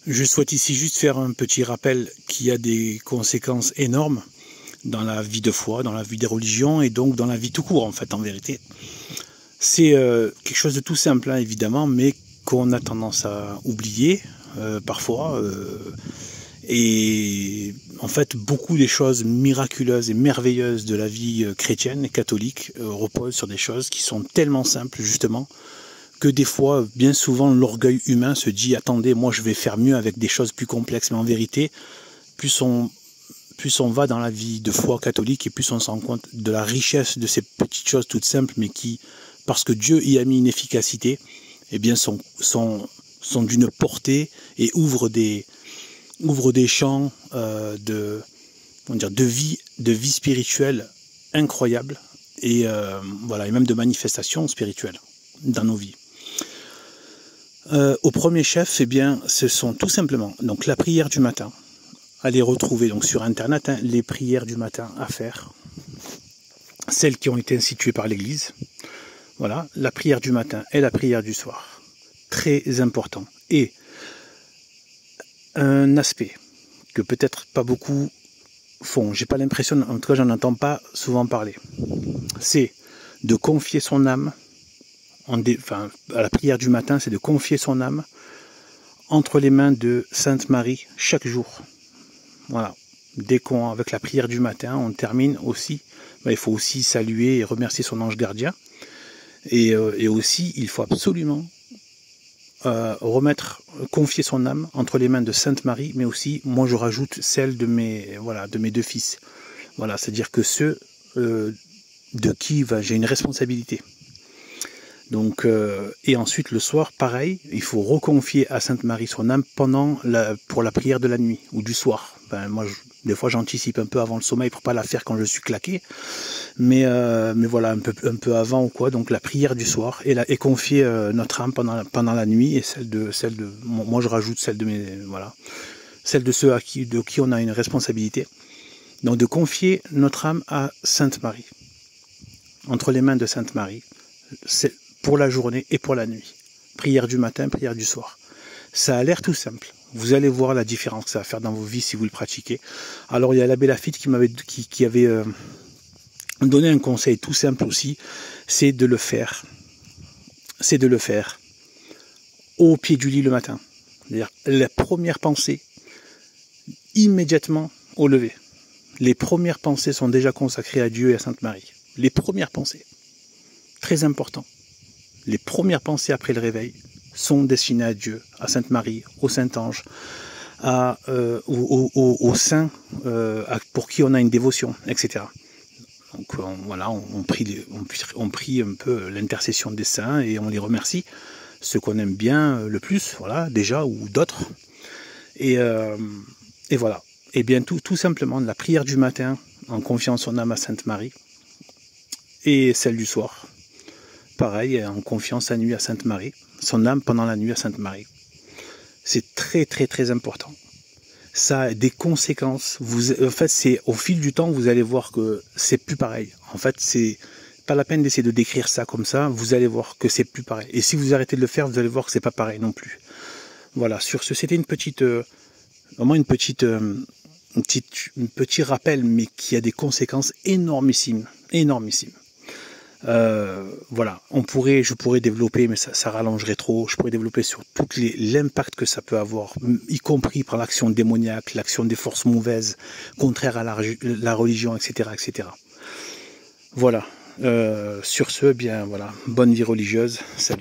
Je souhaite ici juste faire un petit rappel qui a des conséquences énormes dans la vie de foi, dans la vie des religions et donc dans la vie tout court en fait en vérité. C'est quelque chose de tout simple hein, évidemment, mais qu'on a tendance à oublier parfois. Et en fait beaucoup des choses miraculeuses et merveilleuses de la vie chrétienne et catholique reposent sur des choses qui sont tellement simples justement, que des fois, bien souvent, l'orgueil humain se dit « Attendez, moi je vais faire mieux avec des choses plus complexes ». Mais en vérité, plus on va dans la vie de foi catholique et plus on se rend compte de la richesse de ces petites choses toutes simples, mais qui, parce que Dieu y a mis une efficacité, eh bien sont d'une portée et ouvrent des champs de vie spirituelle incroyables et, voilà, et même de manifestations spirituelles dans nos vies. Au premier chef, eh bien, ce sont tout simplement donc la prière du matin. Allez retrouver donc sur internet hein, les prières du matin à faire, celles qui ont été instituées par l'Église. Voilà, la prière du matin et la prière du soir, très important. Et un aspect que peut-être pas beaucoup font, j'ai pas l'impression, en tout cas j'en entends pas souvent parler, c'est de confier son âme. À la prière du matin, c'est de confier son âme entre les mains de Sainte Marie chaque jour. Voilà. Avec la prière du matin, on termine aussi. Il faut aussi saluer et remercier son ange gardien. Et aussi, il faut absolument confier son âme entre les mains de Sainte Marie, mais aussi, moi je rajoute celle de mes deux fils. Voilà, c'est-à-dire que ceux de qui j'ai une responsabilité. Donc, et ensuite le soir, pareil, il faut reconfier à Sainte Marie son âme pour la prière de la nuit ou du soir. Moi, des fois, j'anticipe un peu avant le sommeil pour pas la faire quand je suis claqué, mais voilà, un peu avant ou quoi. Donc la prière du soir et confier notre âme pendant la nuit et moi je rajoute celle de ceux de qui on a une responsabilité. Donc de confier notre âme à Sainte Marie, entre les mains de Sainte Marie. Pour la journée et pour la nuit. Prière du matin, prière du soir. Ça a l'air tout simple. Vous allez voir la différence que ça va faire dans vos vies si vous le pratiquez. Alors il y a l'abbé Laffitte qui avait donné un conseil tout simple aussi, c'est de le faire. C'est de le faire au pied du lit le matin. C'est-à-dire la première pensée, immédiatement au lever. Les premières pensées sont déjà consacrées à Dieu et à Sainte Marie. Les premières pensées. Très important. Les premières pensées après le réveil sont destinées à Dieu, à Sainte Marie, au Saint-Ange, aux saints pour qui on a une dévotion, etc. Donc voilà, on prie un peu l'intercession des saints et on les remercie, ceux qu'on aime bien le plus, voilà, déjà, ou d'autres. Et voilà. Et bien tout simplement, la prière du matin, en confiant son âme à Sainte Marie, et celle du soir. Pareil, en confiant sa nuit à Sainte Marie, son âme pendant la nuit à Sainte Marie. C'est très très très important. Ça a des conséquences. En fait, au fil du temps, vous allez voir que c'est plus pareil. En fait, c'est pas la peine d'essayer de décrire ça comme ça. Vous allez voir que c'est plus pareil. Et si vous arrêtez de le faire, vous allez voir que c'est pas pareil non plus. Voilà. Sur ce, c'était vraiment un petit rappel, mais qui a des conséquences énormissimes, énormissimes. Voilà, je pourrais développer, mais ça rallongerait trop. Je pourrais développer sur tout l'impact que ça peut avoir, y compris par l'action démoniaque, l'action des forces mauvaises, contraires à la religion, etc., etc. Voilà. Sur ce, bien voilà, bonne vie religieuse. Salut.